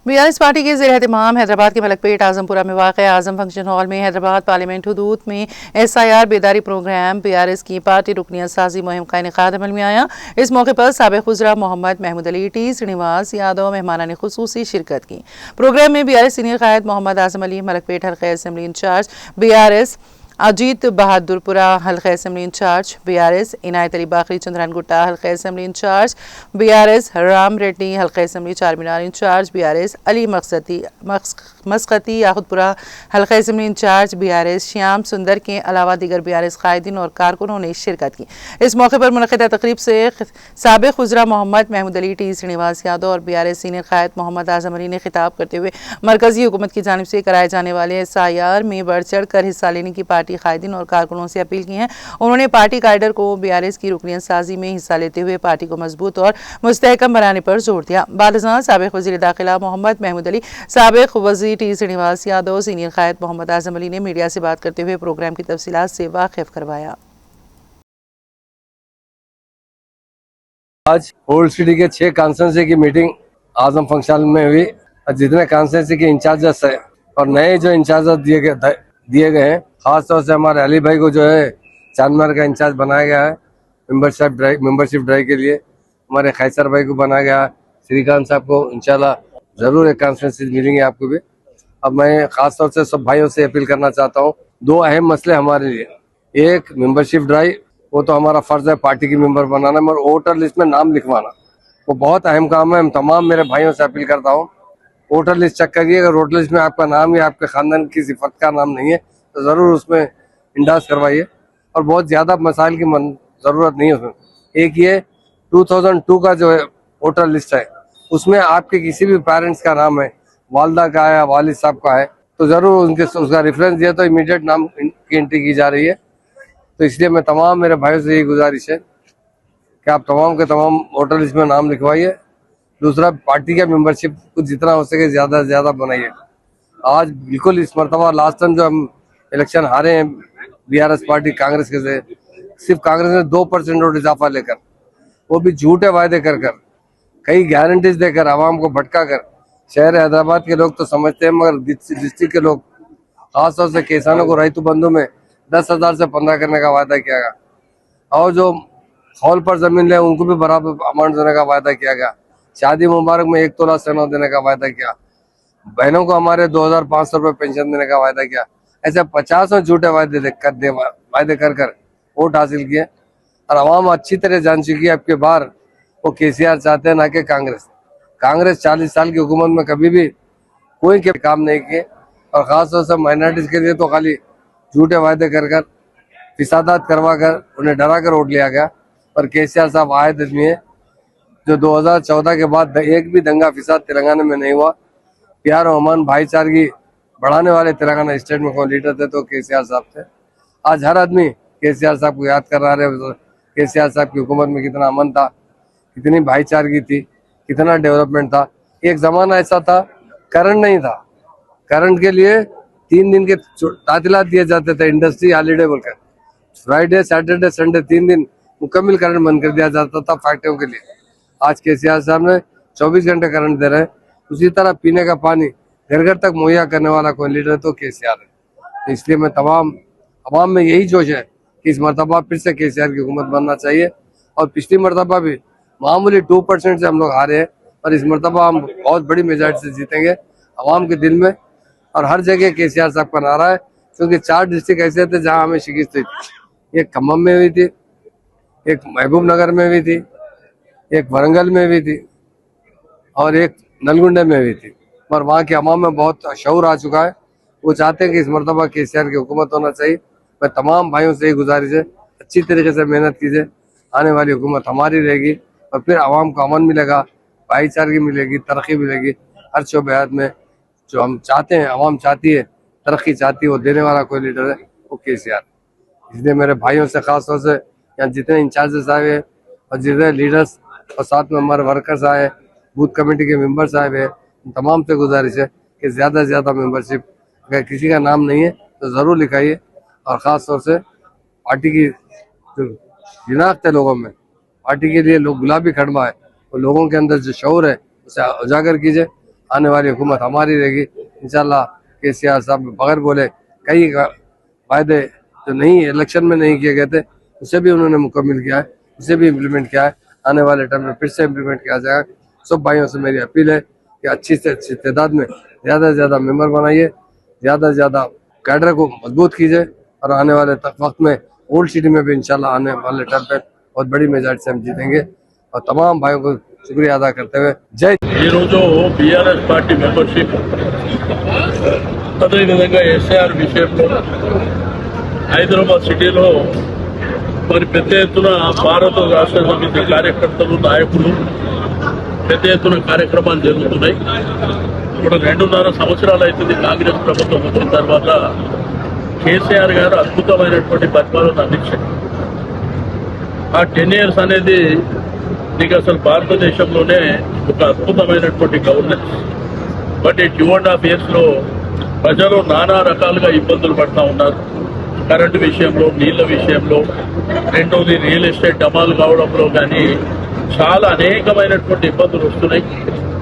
BRS party के ज़ेर-ए-एहतमाम हैदराबाद के मलकपेट आजमपुरा में वाक़ आज़म फंक्शन हॉल में हैदराबाद पार्लियामेंट हदूद में SIR बेदारी प्रोग्राम बीआरएस की पार्टी रुकनियत साजी मुहिम का इनेकाद अमल में आया। इस मौके पर साबिक़ वज़रा मोहम्मद महमूद अली, टी श्रीनिवास यादव मेहमानान खुसूसी शिरकत की। प्रोग्राम में बीआरएस सीनियर क़ायद मोहम्मद आज़म अली, मलकपेट हल्क़ा assembly incharge BRS Ajit Bahadurpura हल्क़ा assembly incharge BRS, Inayat Ali Bakri Chandrayangutta हल्क़ा assembly incharge BRS, Ram Reddy हल्क़ा assembly Charminar incharge BRS, Ali Maskati Yakutpura हल्क़ा assembly incharge BRS, Shyam Sundar के अलावा दीगर बीआरएस कायदीन और कारकुनों ने शिरकत की। इस मौके पर मुनक़िदा तक़रीब से साबिक़ वज़रा मोहम्मद महमूद अली, टी श्रीनिवास यादव और बीआरएस सीनियर क़ायद मोहम्मद आज़म अली ने खिताब करते हुए मरकज़ी हुकूमत की जानिब से कराए जाने वाले SIR में बढ़ चढ़ कर हिस्सा लेने की पार्टी कायदीन और कारकुनों से अपील की है। उन्होंने पार्टी कायडर को बीआरएस की रुकनियत साजी में हिस्सा लेते हुए पार्टी को मजबूत और मुस्तहकम बनाने पर जोर दिया। बालज़ां साबिक़ वज़ीर दाखिला मोहम्मद महमूद अली, साबिक़ वज़ीर टी श्रीनिवास यादव, सीनियर क़ायद मोहम्मद आज़म अली ने मीडिया से बात करते हुए प्रोग्राम की तफसीलात से वाकिफ करवाया। आज ओल्ड सिटी के 6 कॉन्स्टिट्यूंसी की मीटिंग आजम फंक्शन में हुई। जितने कॉन्स्टिट्यूंसी के इंचार्जेस है और नए जो इंचार्जेस दिए गए हैं, खास तौर से हमारे अली भाई को जो है चांदमार का इंचार्ज बनाया गया है मेंबरशिप ड्राइव के लिए। हमारे खैसर भाई को बनाया गया, श्रीकांत साहब को इंशाल्लाह जरूर एक कॉन्फ्रेंस मिलेंगे आपको भी। अब मैं खास तौर से सब भाइयों से अपील करना चाहता हूँ, 2 अहम मसले हमारे लिए। एक मेंबरशिप ड्राइव, वो तो हमारा फर्ज है पार्टी की मेंबर बनाना, मगर वोटर लिस्ट में नाम लिखवाना वो बहुत अहम काम है। हम तमाम मेरे भाइयों से अपील करता हूँ, वोटर लिस्ट चेक करिए। अगर वोटर लिस्ट में आपका नाम या आपके खानदान की सिफत का नाम नहीं है तो ज़रूर उसमें इंडास करवाइए। और बहुत ज़्यादा मसाइल की ज़रूरत नहीं है उसमें। एक ये 2002 का जो है वोटर लिस्ट है, उसमें आपके किसी भी पेरेंट्स का नाम है, वालदा का है या वालिद साहब का है, तो ज़रूर उसका रेफरेंस दिया तो इमीडिएट नाम की एंट्री की जा रही है। तो इसलिए मैं तमाम मेरे भाइयों से यही गुजारिश है कि आप तमाम के तमाम वोटर लिस्ट में नाम लिखवाइए। दूसरा, पार्टी का मेंबरशिप को जितना हो सके ज़्यादा से ज़्यादा बनाइए। आज बिल्कुल इस मरतबा लास्ट टाइम जो हम इलेक्शन हारे हैं बीआरएस पार्टी कांग्रेस के से, सिर्फ कांग्रेस ने 2% वोट इजाफा लेकर, वो भी झूठे वायदे कर कई गारंटीज देकर आवाम को भटका कर। शहर हैदराबाद के लोग तो समझते हैं, मगर डिस्ट्रिक्ट के लोग खासतौर से किसानों को रईतु बंधु में 10,000 से 15 करने का वायदा किया गया, और जो हॉल पर जमीन ले उनको भी बराबर अमाउंट देने का वायदा किया गया। शादी मुबारक में 1 तोला सोना देने का वायदा किया। बहनों को हमारे 2,500 रुपये पेंशन देने का वायदा किया। ऐसे 50 झूठे वायदे कर वोट हासिल किए। और आवाम अच्छी तरह जान चुकी है अब के बार वो KCR चाहते हैं, ना कि कांग्रेस 40 साल की हुकूमत में कभी भी कोई के काम नहीं किए। और खासतौर से माइनॉरिटीज के लिए तो खाली झूठे वायदे कर फिसादात करवा कर उन्हें डरा कर वोट लिया गया। पर KCR साहब आयद आदमी है जो 2014 के बाद एक भी दंगा फिसाद तेलंगाना में नहीं हुआ। प्यार और अमन भाईचारगी बढ़ाने वाले तेलंगाना स्टेट में कौन लीडर थे तो KCR साहब थे। आज हर आदमी KCR साहब को याद कर रहा है। KCR साहब की हुकूमत में कितना अमन था, कितनी भाईचारगी थी, कितना डेवलपमेंट था। एक जमाना ऐसा था करंट नहीं था, करंट के लिए 3 दिन के तातीलात दिए जाते थे, इंडस्ट्री हॉलीडे बोलकर। फ्राइडे सैटरडे संडे 3 दिन मुकम्मल करंट बंद कर दिया जाता था फैक्ट्रियों के लिए। आज KCR साहब ने 24 घंटे करंट दे रहे हैं। उसी तरह पीने का पानी घर घर तक मुहैया करने वाला कोई लीडर तो KCR है। तो इसलिए मैं तमाम अवाम में यही जोश है कि इस मरतबा फिर से KCR की हुकूमत बनना चाहिए। और पिछली मरतबा भी मामूली 2% से हम लोग हारे हैं, और इस मरतबा हम बहुत बड़ी मेजॉरिटी से जीतेंगे अवाम के दिल में। और हर जगह KCR साहब का नारा है, क्योंकि 4 डिस्ट्रिक्ट ऐसे थे जहाँ हमें शिकस्त हुई थी। एक खम्मम में हुई थी, एक महबूब नगर में हुई थी, एक वरंगल में हुई थी, और एक नलगुंडे में हुई थी। पर वहाँ के अवाम में बहुत शऊर आ चुका है। वो चाहते हैं कि इस मरतबा KCR की हुकूमत होना चाहिए। मैं तमाम भाइयों से यही गुजारिश है, अच्छी तरीके से मेहनत कीजिए। आने वाली हुकूमत हमारी रहेगी, और फिर आवाम को अमन मिलेगा, भाईचारगी मिलेगी, तरक्की मिलेगी। हर शोबेहात में जो हम चाहते हैं, आवाम चाहती है, तरक्की चाहती है, वो देने वाला कोई लीडर है वो KCR। इसलिए मेरे भाइयों से खास तौर से यहाँ जितने इंचार्जेस आए हैं और जितने लीडर्स और साथ में हमारे वर्कर्स आए, बूथ कमेटी के मेंबर्स आए हुए हैं, तमाम से गुजारिश है कि ज़्यादा से ज़्यादा मेंबरशिप, अगर किसी का नाम नहीं है तो ज़रूर लिखाइए। और ख़ास तौर से पार्टी की जो शिनाख्त है लोगों में, पार्टी के लिए लोग गुलाबी खड़मा है, वो लोगों के अंदर जो शऊर है उसे उजागर कीजिए। आने वाली हुकूमत हमारी रहेगी इंशाल्लाह। केसीआर साहब बगैर बोले कई वायदे जो नहीं इलेक्शन में नहीं किए गए थे उसे भी उन्होंने मुकम्मल किया है, उसे भी इम्प्लीमेंट किया है। आने वाले टाइम में फिर से इम्प्लीमेंट किया जाएगा। सब भाइयों से मेरी अपील है कि अच्छी से अच्छी तादाद में ज़्यादा से ज़्यादा मेंबर बनाइए, ज़्यादा से ज़्यादा कैडर को मजबूत कीजिए और आने वाले वक्त में ओल्ड सिटी में भी इंशाल्लाह आने वाले टाइम पे बहुत बड़ी मेजॉरिटी से हम जीतेंगे। और तमाम भाइयों को शुक्रिया अदा करते हुए जय बीआरएस पार्टी मेंबरशिप అదేవిధంగా ఎస్ఐఆర్ విషయంలో హైదరాబాద్ సిటీలో మరి పెద్ద ఎత్తున భారత రాష్ట్ర సమితి కార్యకర్తలు నాయకులు పెద్ద ఎత్తున కార్యక్రమాలు జరుగుతున్నాయి. ఇప్పుడు 2.5 సంవత్సరాలు అవుతుంది కాంగ్రెస్ ప్రభుత్వం వచ్చిన తర్వాత. కేసీఆర్ గారు అద్భుతమైనటువంటి పరిపాలన అందించారు. ఆ 10 years అనేది నీకు అసలు భారతదేశంలోనే ఒక అద్భుతమైనటువంటి గవర్నెన్స్. బట్ ఈ 2.5 years లో ప్రజలు నానా రకాలుగా ఇబ్బందులు పడుతూ ఉన్నారు. కరెంటు విషయంలో, నీళ్ల విషయంలో, రెండోది రియల్ ఎస్టేట్ అమలు కావడంలో కానీ చాలా అనేకమైనటువంటి ఇబ్బందులు వస్తున్నాయి.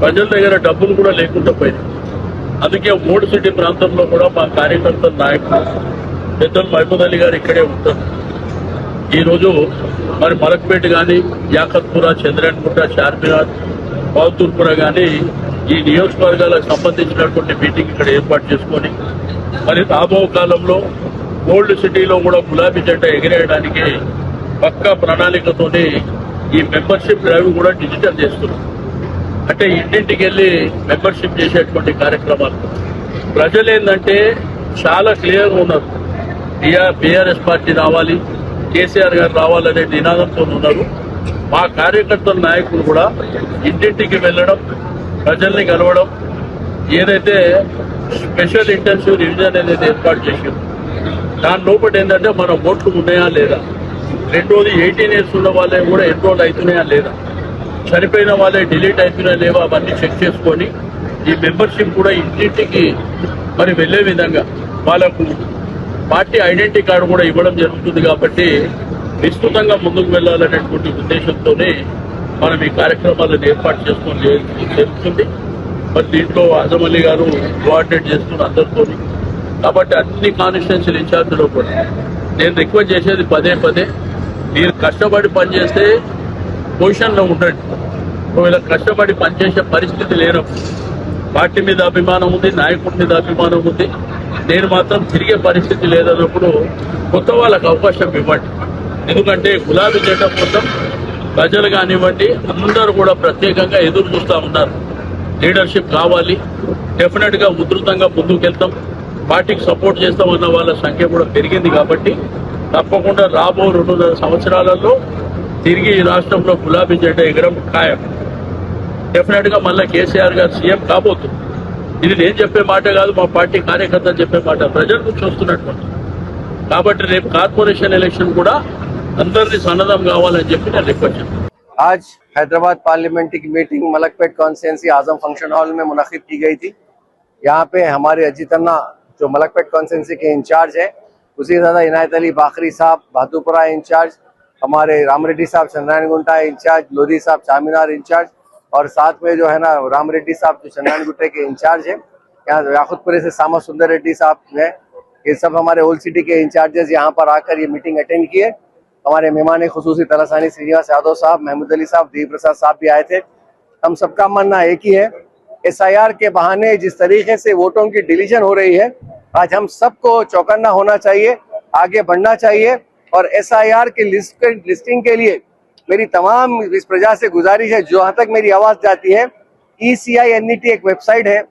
ప్రజల దగ్గర డబ్బులు కూడా లేకుండా పోయినాయి. అందుకే ఓల్డ్ సిటీ ప్రాంతంలో కూడా మా కార్యకర్తల నాయకులు పెద్దలు మహమూద్ అలీ గారు ఇక్కడే ఉంటారు. ఈరోజు మరి మలక్పేట కానీ, యాకత్పుర, చంద్రన్గుట్ట, చార్మినార్, బౌద్ధూర్పుర కానీ ఈ నియోజకవర్గాలకు సంబంధించినటువంటి మీటింగ్ ఇక్కడ ఏర్పాటు చేసుకొని మరి రాబో కాలంలో ఓల్డ్ సిటీలో కూడా గులాబీ జెండా ఎగిరేయడానికి పక్కా ప్రణాళికతోని ఈ మెంబర్షిప్ డ్రైవ్ కూడా డిజిటల్ చేస్తున్నాం. అంటే ఇంటింటికి వెళ్ళి మెంబర్షిప్ చేసేటువంటి కార్యక్రమాలు. ప్రజలు ఏంటంటే చాలా క్లియర్గా ఉన్నారు. బీఆర్ఎస్ పార్టీ రావాలి, కేసీఆర్ గారు రావాలనే నినాదంతో ఉన్నారు. మా కార్యకర్తల నాయకులు కూడా ఇంటింటికి వెళ్ళడం, ప్రజల్ని కలవడం, ఏదైతే స్పెషల్ ఇంటెన్సివ్ రివిజన్ అనేది ఏర్పాటు చేశారు దాని లోపల ఏంటంటే మన ఓట్లు ఉన్నాయా లేదా, రెండోది 18 years ఉన్న వాళ్ళే కూడా ఎన్రోల్ అవుతున్నాయా లేదా, చనిపోయిన వాళ్ళే డిలీట్ అవుతున్నాయా లేవా, అవన్నీ చెక్ చేసుకొని ఈ మెంబర్షిప్ కూడా ఇంటింటికి మరి వెళ్లే విధంగా వాళ్ళకు పార్టీ ఐడెంటిటీ కార్డు కూడా ఇవ్వడం జరుగుతుంది. కాబట్టి విస్తృతంగా ముందుకు వెళ్లాలనేటువంటి ఉద్దేశంతోనే మనం ఈ కార్యక్రమాలను ఏర్పాటు చేసుకొని జరుగుతుంది. మరి దీంట్లో ఆజం అలీ గారు కోఆర్డినేట్ చేస్తున్న అందరితో. కాబట్టి అన్ని కాన్స్టిట్యున్సీల ఇన్ఛార్జ్లో కూడా నేను రిక్వెస్ట్ చేసేది పదే మీరు కష్టపడి పనిచేస్తే పొజిషన్లో ఉండండి. ఒకవేళ కష్టపడి పనిచేసే పరిస్థితి లేనప్పుడు, పార్టీ మీద అభిమానం ఉంది, నాయకుడి మీద అభిమానం ఉంది, నేను మాత్రం తిరిగే పరిస్థితి లేదన్నప్పుడు కొత్త వాళ్ళకు అవకాశం ఇవ్వండి. ఎందుకంటే గులాబీ జెండా కోసం ప్రజలు కానివ్వండి అందరూ కూడా ప్రత్యేకంగా ఎదురు చూస్తూ ఉన్నారు. లీడర్షిప్ కావాలి, డెఫినెట్గా ఉధృతంగా ముందుకెళ్తాం, పార్టీకి సపోర్ట్ చేస్తామన్న వాళ్ళ సంఖ్య కూడా పెరిగింది. కాబట్టి తప్పకుండా రాబో 2.5 సంవత్సరాలలో తిరిగి ఈ రాష్ట్రంలో గులాబీ జెండా ఎగరం ఖాయం. డెఫినెట్గా మళ్ళీ కేసీఆర్ గారు సీఎం కాబోతుంది. ఇది నేను చెప్పే మాట కాదు, మా పార్టీ కార్యకర్తలు చెప్పే మాట, ప్రజల నుంచి వస్తున్నటువంటి. కాబట్టి రేపు కార్పొరేషన్ ఎలక్షన్ కూడా అందరినీ సన్నద్ధం కావాలని చెప్పి నేను రిక్వెస్ట్ చేస్తాను. आज हैदराबाद पार्लियामेंट्री की मीटिंग मलकपेट कॉन्स्टिट्यूंसी आजम फंक्शन हॉल में मुनक़िद की गई थी। यहाँ पे हमारे अजीत अन्ना जो मलकपेट कॉन्स्टिट्यूंसी के इंचार्ज है, उसी तरह इनायत अली बाखरी साहब बहादुरपुरा इंचार्ज, हमारे राम रेड्डी साहब चंद्रायनगुंटा इंचार्ज, लोधी साहब चामीनार इंचार्ज, और साथ में जो है ना राम रेड्डी साहब जो चंद्रायनगुट्टे के इंचार्ज है, यहाँ याकुतपुरे से सामा सुंदर रेड्डी साहब है, ये सब हमारे ओल्ड सिटी के इंचार्जेस यहाँ पर आकर ये मीटिंग अटेंड किए। हमारे मेहमान खुसूसी तलासानी श्रीनिवास यादव साहब, महमूद अली साहब, देवी प्रसाद साहब भी आए थे। हम सबका मानना एक ही है, SIR के बहाने जिस तरीके से वोटों की डिलीशन हो रही है, आज हम सबको चौकन्ना होना चाहिए, आगे बढ़ना चाहिए। और SIR के लिस्टिंग के लिए मेरी तमाम इस प्रजा से गुजारिश है, जहाँ तक मेरी आवाज जाती है, ECINET एक वेबसाइट है,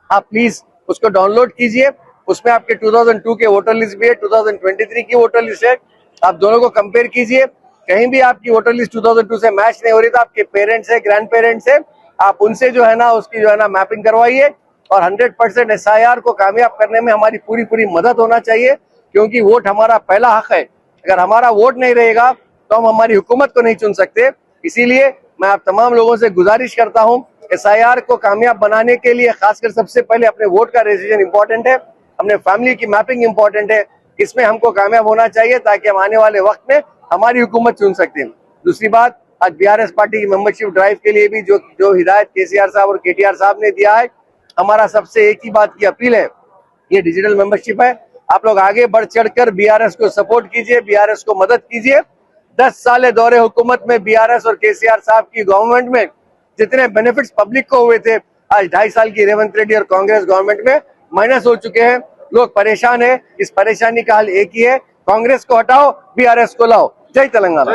आप प्लीज उसको डाउनलोड कीजिए। उसमें आपके 2002 के वोटर लिस्ट भी है, 2023 की वोटर लिस्ट है, आप दोनों को कंपेयर कीजिए। कहीं भी आपकी वोटर लिस्ट 2002 से मैच नहीं हो रही तो आपके पेरेंट्स है, ग्रैंड पेरेंट्स है, आप उनसे जो है ना उसकी जो है ना मैपिंग करवाइए। और 100% SIR को कामयाब करने में हमारी पूरी मदद होना चाहिए, क्योंकि वोट हमारा पहला हक है। अगर हमारा वोट नहीं रहेगा तो हम हमारी हुकूमत को नहीं चुन सकते। इसीलिए मैं आप तमाम लोगों से गुजारिश करता हूँ, SIR को कामयाब बनाने के लिए खासकर सबसे पहले अपने वोट का रजिस्ट्रेशन इंपॉर्टेंट है, अपने फैमिली की मैपिंग इंपॉर्टेंट है, इसमें हमको कामयाब होना चाहिए ताकि हम आने वाले वक्त में हमारी हुकूमत चुन सकते हैं। दूसरी बात, आज BRS पार्टी की मेंबरशिप ड्राइव के लिए भी जो हिदायत KCR साहब और KTR साहब ने दिया है, हमारा सबसे एक ही बात की अपील है, ये डिजिटल मेंबरशिप है, आप लोग आगे बढ़ चढ़कर बीआरएस को सपोर्ट कीजिए, बीआरएस को मदद कीजिए। 10 साल दौरे हुकूमत में बीआरएस और केसीआर साहब की गवर्नमेंट में जितने बेनिफिट्स पब्लिक को हुए थे, आज 2.5 साल की रेवंत रेड्डी और कांग्रेस गवर्नमेंट में माइनस हो चुके हैं। लोग परेशान है, इस परेशानी का हल एक ही है, कांग्रेस को हटाओ, बीआरएस को लाओ। जय तेलंगाना।